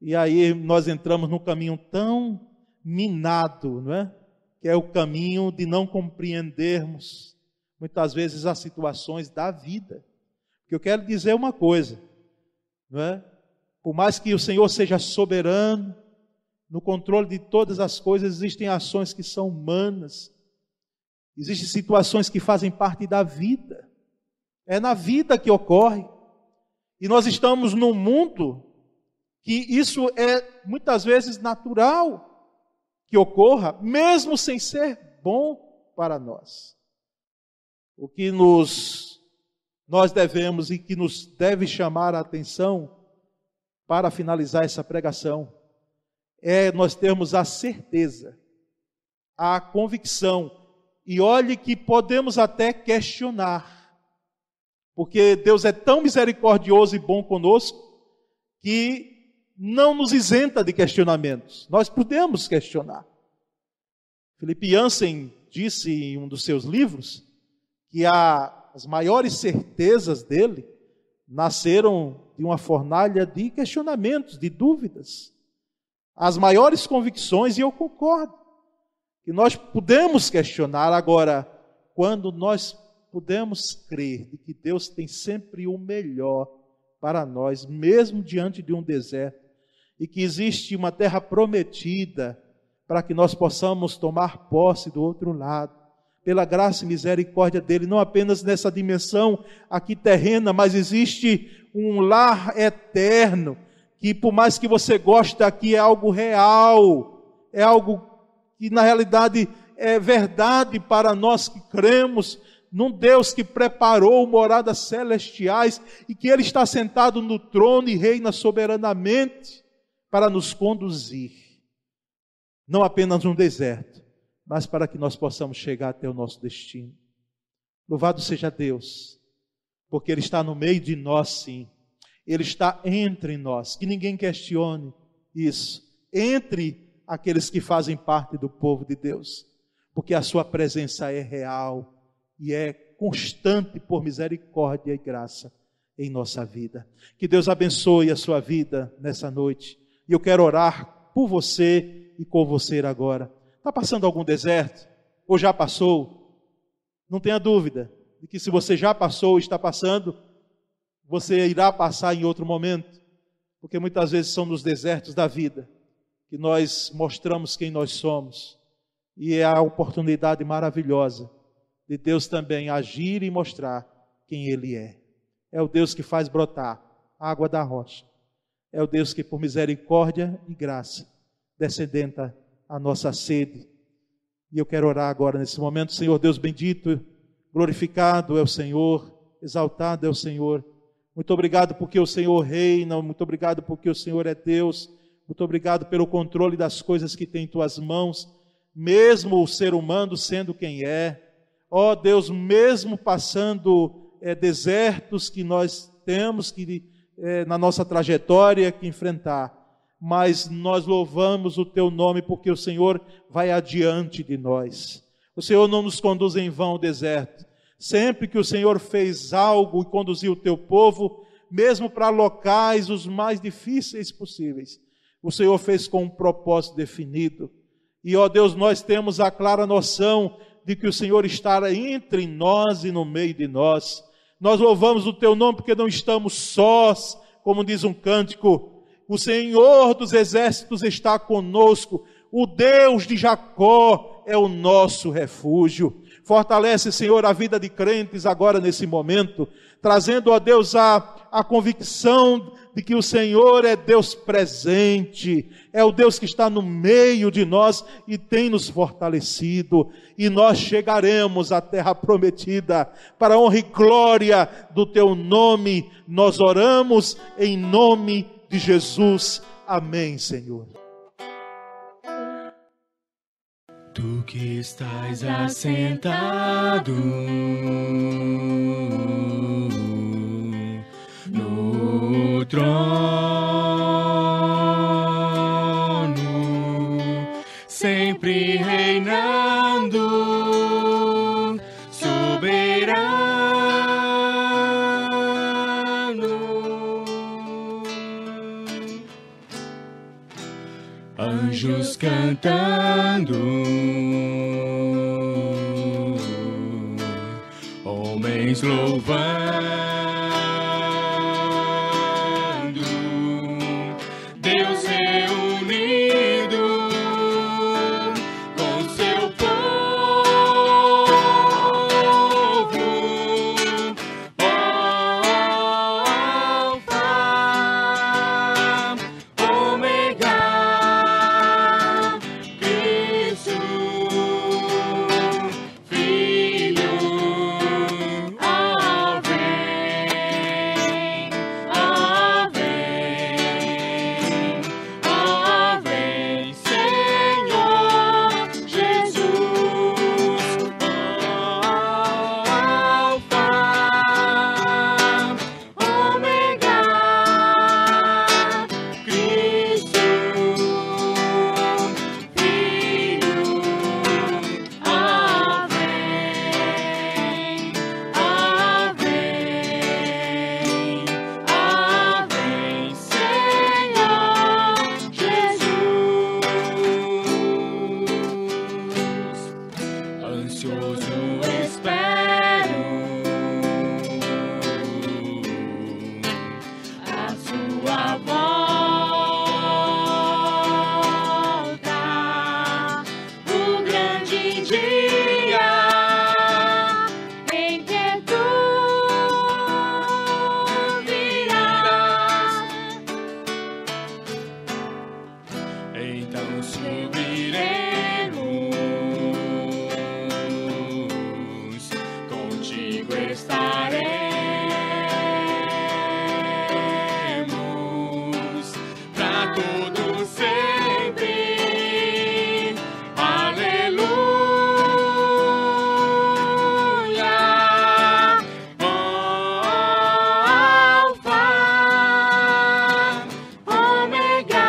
E aí nós entramos num caminho tão minado, não é? que é o caminho de não compreendermos muitas vezes as situações da vida. Porque eu quero dizer uma coisa, não é? Por mais que o Senhor seja soberano, no controle de todas as coisas, existem ações que são humanas, existem situações que fazem parte da vida, é na vida que ocorre, e nós estamos num mundo que isso é muitas vezes natural que ocorra, mesmo sem ser bom para nós. O que nós devemos e que nos deve chamar a atenção para finalizar essa pregação é nós termos a certeza, a convicção, e olhe que podemos até questionar, porque Deus é tão misericordioso e bom conosco, que não nos isenta de questionamentos, nós podemos questionar. Philip Yancey disse em um dos seus livros, que as maiores certezas dele nasceram de uma fornalha de questionamentos, de dúvidas. As maiores convicções, e eu concordo, que nós podemos questionar. Agora, quando nós podemos crer de que Deus tem sempre o melhor para nós, mesmo diante de um deserto, e que existe uma terra prometida para que nós possamos tomar posse do outro lado, pela graça e misericórdia dele, não apenas nessa dimensão aqui terrena, mas existe um lar eterno, que por mais que você goste aqui, é algo real, é algo que na realidade é verdade para nós que cremos num Deus que preparou moradas celestiais e que Ele está sentado no trono e reina soberanamente para nos conduzir, não apenas no deserto, mas para que nós possamos chegar até o nosso destino. Louvado seja Deus, porque Ele está no meio de nós, sim. Ele está entre nós, que ninguém questione isso, entre aqueles que fazem parte do povo de Deus, porque a sua presença é real e é constante por misericórdia e graça em nossa vida. Que Deus abençoe a sua vida nessa noite, e eu quero orar por você e com você agora. Está passando algum deserto? Ou já passou? Não tenha dúvida de que se você já passou ou está passando, você irá passar em outro momento, porque muitas vezes são nos desertos da vida que nós mostramos quem nós somos, e é a oportunidade maravilhosa de Deus também agir e mostrar quem Ele é. É o Deus que faz brotar a água da rocha, é o Deus que por misericórdia e graça descedenta a nossa sede. E eu quero orar agora nesse momento. Senhor Deus bendito, glorificado é o Senhor, exaltado é o Senhor. Muito obrigado porque o Senhor reina, muito obrigado porque o Senhor é Deus, muito obrigado pelo controle das coisas que tem em tuas mãos, mesmo o ser humano sendo quem é. Ó Deus, mesmo passando desertos que nós temos que na nossa trajetória que enfrentar, mas nós louvamos o teu nome porque o Senhor vai adiante de nós. O Senhor não nos conduz em vão ao deserto. Sempre que o Senhor fez algo e conduziu o teu povo, mesmo para locais os mais difíceis possíveis, o Senhor fez com um propósito definido. E, ó Deus, nós temos a clara noção de que o Senhor está entre nós e no meio de nós. Nós louvamos o teu nome porque não estamos sós, como diz um cântico. O Senhor dos exércitos está conosco. O Deus de Jacó é o nosso refúgio. Fortalece, Senhor, a vida de crentes agora nesse momento, trazendo a Deus a convicção de que o Senhor é Deus presente, é o Deus que está no meio de nós e tem nos fortalecido, e nós chegaremos à terra prometida, para a honra e glória do teu nome. Nós oramos em nome de Jesus. Amém, Senhor. Tu que estás assentado no trono, sempre reinando, soberano. Anjos cantando, homens louvando Deus reunido com seu povo, Alfa, Ômega, Cristo, Filho, vem, Senhor Jesus, Alfa, Ômega, Cristo, Filho, vem, Senhor Jesus. Ansioso espero a sua volta, o grande dia em que tu virás. Então subiremos, contigo estaremos pra todo sempre. Aleluia. Alfa, Ômega,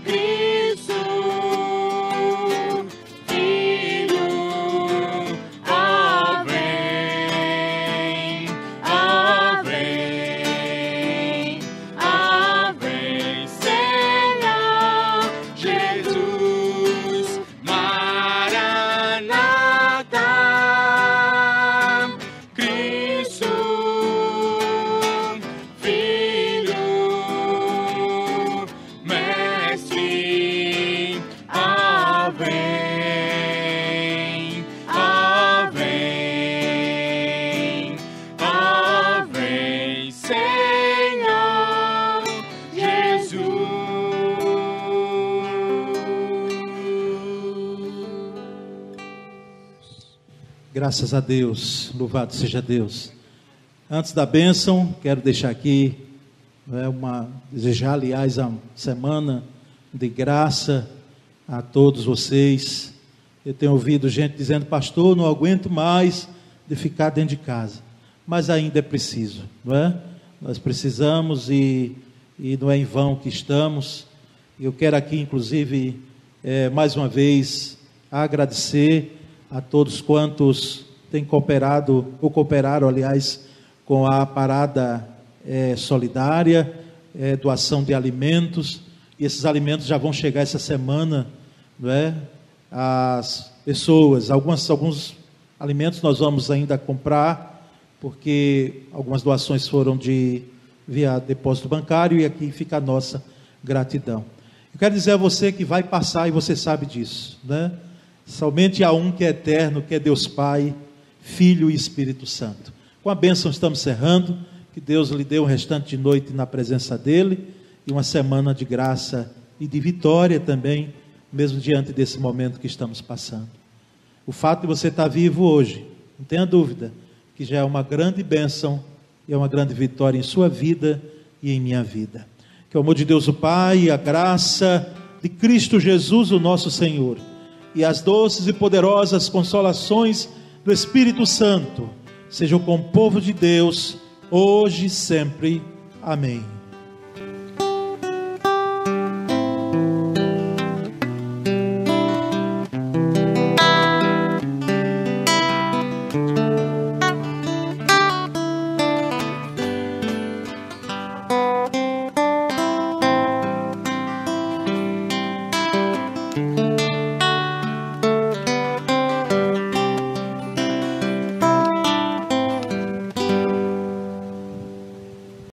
Cristo, Filho, vem, Senhor Jesus. Maranata, Cristo, Filho, Mestre, vem, Senhor Jesus. Graças a Deus, louvado seja Deus. Antes da bênção, quero deixar aqui, desejar, aliás, a semana de graça a todos vocês. Eu tenho ouvido gente dizendo: pastor, não aguento mais de ficar dentro de casa. Mas ainda é preciso, não é? Nós precisamos e não é em vão que estamos. Eu quero aqui, inclusive, mais uma vez, agradecer a todos quantos têm cooperado, ou cooperaram, aliás, com a parada solidária, doação de alimentos, e esses alimentos já vão chegar essa semana, não é? As pessoas, alguns alimentos nós vamos ainda comprar, porque algumas doações foram via depósito bancário, e aqui fica a nossa gratidão. Eu quero dizer a você que vai passar, e você sabe disso, né? Somente há um que é eterno, que é Deus Pai, Filho e Espírito Santo. Com a bênção estamos encerrando. Que Deus lhe dê um restante de noite na presença dEle, e uma semana de graça e de vitória também, mesmo diante desse momento que estamos passando. O fato de você estar vivo hoje, não tenha dúvida, que já é uma grande bênção e é uma grande vitória em sua vida e em minha vida. Que o amor de Deus o Pai, a graça de Cristo Jesus, o nosso Senhor, e as doces e poderosas consolações do Espírito Santo sejam com o povo de Deus, hoje e sempre. Amém.